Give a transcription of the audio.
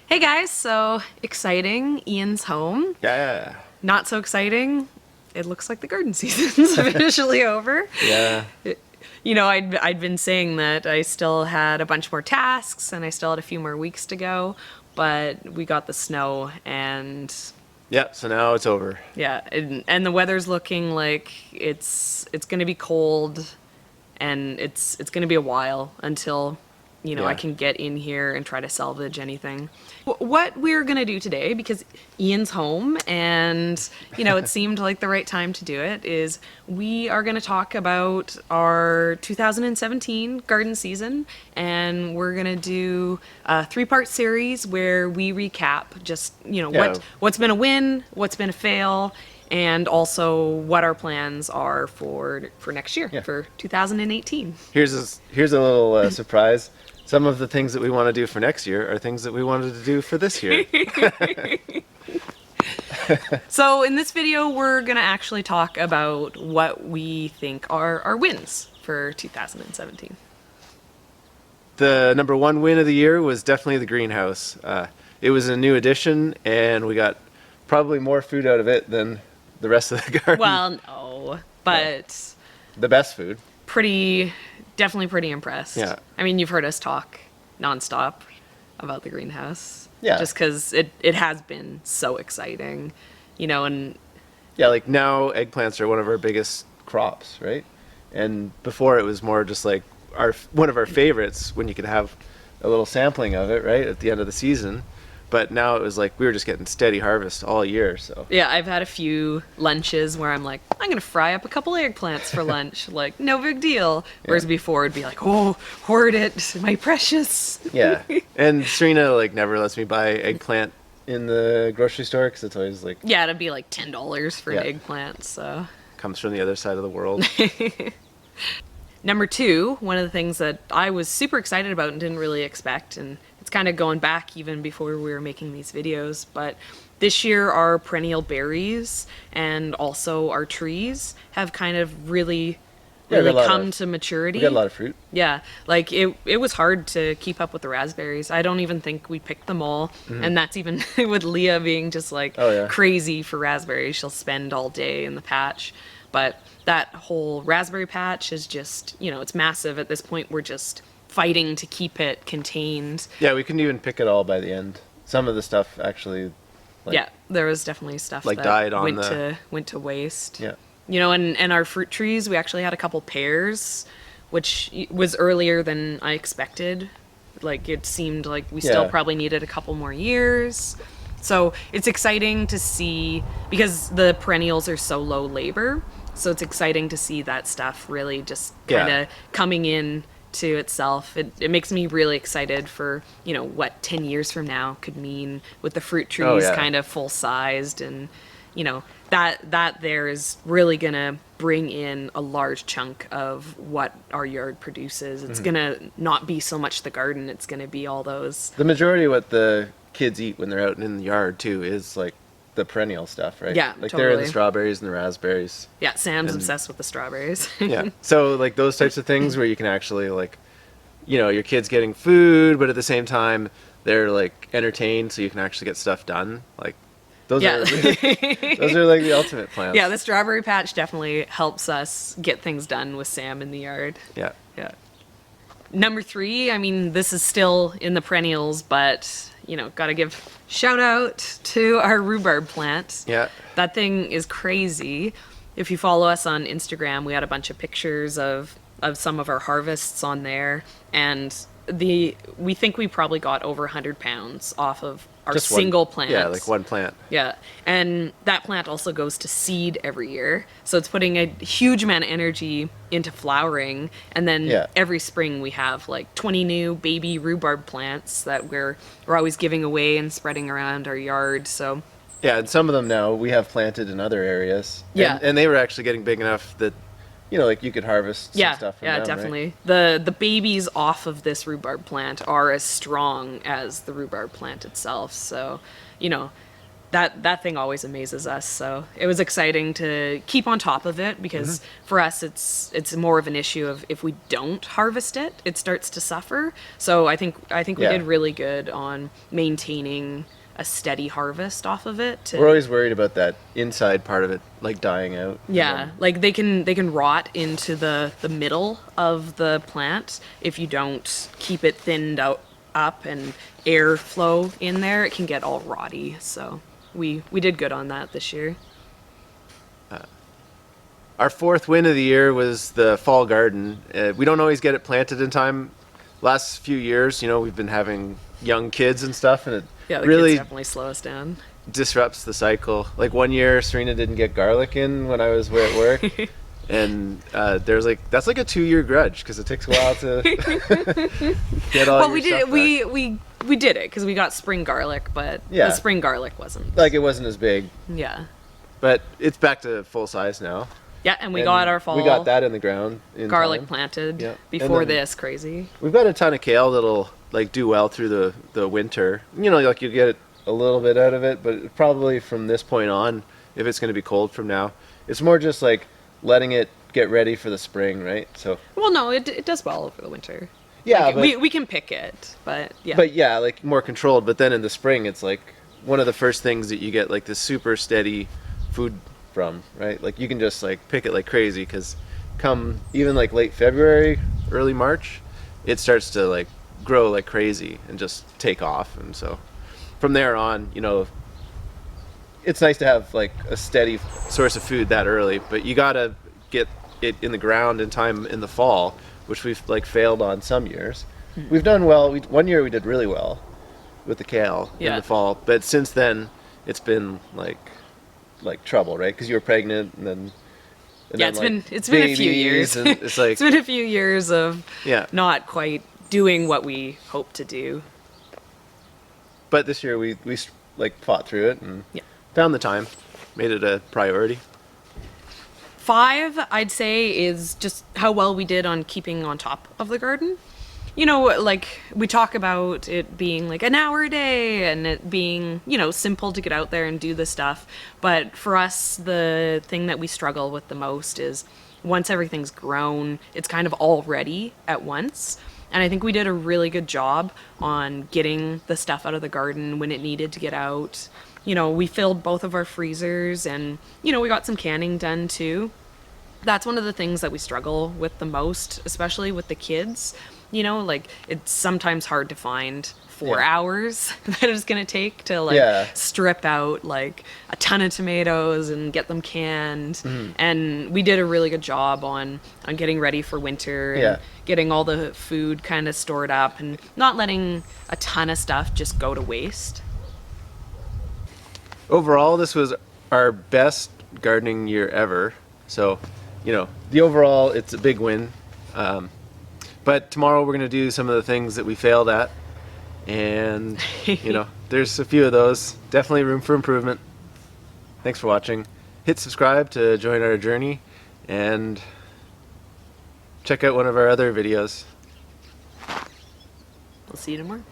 Hey guys, so exciting. Ian's home. Yeah. Not so exciting. It looks like the garden season's officially over. Yeah. I'd been saying that I still had a bunch more tasks and I still had a few more weeks to go, but we got the snow and Yeah. So now it's over. yeah, and the weather's looking like it's going to be cold and it's going to be a while until I Yeah. can get in here and try to salvage anything. What we're gonna do today, because Ian's home and it seemed like the right time to do it, is we are gonna talk about our 2017 garden season, and we're gonna do a 3-part series where we recap just Yeah. what's been a win, what's been a fail, and also what our plans are for next year, Yeah. for 2018. Here's a little surprise. Some of the things that we want to do for next year are things that we wanted to do for this year. So in this video, we're gonna actually talk about what we think are our wins for 2017. The number one win of the year was definitely the greenhouse. It was a new addition, and we got probably more food out of it than the rest of the garden. Well, no, but The best food. definitely pretty impressed. Yeah. I mean, you've heard us talk nonstop about the greenhouse. Yeah. Just because it has been so exciting, and Yeah, like now eggplants are one of our biggest crops, right? And before it was more just like one of our favorites when you could have a little sampling of it, right, at the end of the season. But now it was like we were just getting steady harvest all year, so. yeah, I've had a few lunches where I'm like, I'm gonna fry up a couple eggplants for lunch, like no big deal. Whereas before it'd be like, oh, hoard it, my precious. Yeah. And Serina like never lets me buy eggplant in the grocery store because it's always like Yeah, it'd be like $10 for Yeah. an eggplant. So comes from the other side of the world. number 2, one of the things that I was super excited about and didn't really expect, and it's kind of going back even before we were making these videos, but this year our perennial berries and also our trees have kind of really Yeah, we got a lot come of- to maturity. We got a lot of fruit. Yeah, like it was hard to keep up with the raspberries. I don't even think we picked them all, and that's even with Leah being just like Oh, yeah. crazy for raspberries. She'll spend all day in the patch, but that whole raspberry patch is just, it's massive at this point. We're just fighting to keep it contained. Yeah, we couldn't even pick it all by the end. Some of the stuff actually like, Yeah, there was definitely stuff like that died on went to waste. Yeah. And our fruit trees, we actually had a couple pears, which was earlier than I expected. Like, it seemed like we still Yeah. probably needed a couple more years. So it's exciting to see, because the perennials are so low labor, so it's exciting to see that stuff really just Yeah. kind of coming in to itself. It makes me really excited for, what 10 years from now could mean with the fruit trees Oh, yeah. kind of full sized, and that there is really gonna bring in a large chunk of what our yard produces. It's gonna not be so much the garden, it's gonna be all those. The majority of what the kids eat when they're out in the yard too is like the perennial stuff, right? Yeah, like they're in the totally. strawberries and the raspberries. Yeah, Sam's And- obsessed with the strawberries. Yeah. So like those types of things where you can actually like, your kids getting food, but at the same time they're like entertained, so you can actually get stuff done. Like those Yeah. are those are like the ultimate plans. Yeah, the strawberry patch definitely helps us get things done with Sam in the yard. Yeah. Yeah. Number 3, I mean, this is still in the perennials, but, gotta give shout out to our rhubarb plant. Yeah. That thing is crazy. If you follow us on Instagram, we had a bunch of pictures of some of our harvests on there, and we think we probably got over 100 pounds off of our Just one- single plant. Yeah, like one plant. Yeah, and that plant also goes to seed every year, so it's putting a huge amount of energy into flowering, and then Yeah. every spring we have like 20 new baby rhubarb plants that we're always giving away and spreading around our yard. So Yeah, and some of them now we have planted in other areas. Yeah. And they were actually getting big enough that, like you could harvest some yeah, stuff from yeah, them, right? definitely. The babies off of this rhubarb plant are as strong as the rhubarb plant itself. So, that thing always amazes us. So it was exciting to keep on top of it, because for us it's more of an issue of if we don't harvest it, it starts to suffer. So I think we Yeah. did really good on maintaining a steady harvest off of it. We're always worried about that inside part of it, like dying out. Yeah, like they can rot into the middle of the plant if you don't keep it thinned out up and air flow in there. It can get all rotty. So we did good on that this year. Our fourth win of the year was the fall garden. We don't always get it planted in time. Last few years, we've been having young kids and stuff, and it Yeah, the really kids definitely slow us down. disrupts the cycle. Like one year, Serina didn't get garlic in when I was at work, and there's that's like a 2-year grudge because it takes a while to get all. Well, your we did stuff it. We did it because we got spring garlic, but Yeah. the spring garlic wasn't. like it wasn't as big, Yeah, but it's back to full size now. yeah, and we And got our fall. We got that in the ground. In garlic time. planted Yeah. before And then- this. Crazy. We've got a ton of kale that'll do well through the winter. Like you get a little bit out of it, but probably from this point on, if it's going to be cold from now, it's more just like letting it get ready for the spring, right? So Well, no, it does well over the winter. yeah, Like, but we can pick it, but yeah. but yeah, like more controlled. But then in the spring, it's like one of the first things that you get like this super steady food from, right? Like you can just like pick it like crazy because come even like late February, early March, it starts to like grow like crazy and just take off. And so from there on, it's nice to have like a steady source of food that early, but you gotta get it in the ground in time in the fall, which we've like failed on some years. We've done well. One year we did really well with the kale in Yeah. the fall, but since then it's been like trouble, right? Because you were pregnant, and yeah, then, it's been a few babies, years. and it's like It's been a few years of yeah. not quite doing what we hoped to do. But this year we like fought through it and Yeah. found the time, made it a priority. 5, I'd say, is just how well we did on keeping on top of the garden. Like we talk about it being like an hour a day and it being, simple to get out there and do the stuff. But for us, the thing that we struggle with the most is once everything's grown, it's kind of all ready at once. And I think we did a really good job on getting the stuff out of the garden when it needed to get out. We filled both of our freezers and, we got some canning done too. That's one of the things that we struggle with the most, especially with the kids. Like it's sometimes hard to find 4 Yeah. hours that it's going to take to like Yeah. strip out like a ton of tomatoes and get them canned. Mm-hmm. And we did a really good job on getting ready for winter and Yeah. getting all the food kind of stored up and not letting a ton of stuff just go to waste. Overall, this was our best gardening year ever. So, the overall, it's a big win. But tomorrow we're going to do some of the things that we failed at. And, there's a few of those. Definitely room for improvement. Thanks for watching. Hit subscribe to join our journey. And check out one of our other videos. We'll see you tomorrow.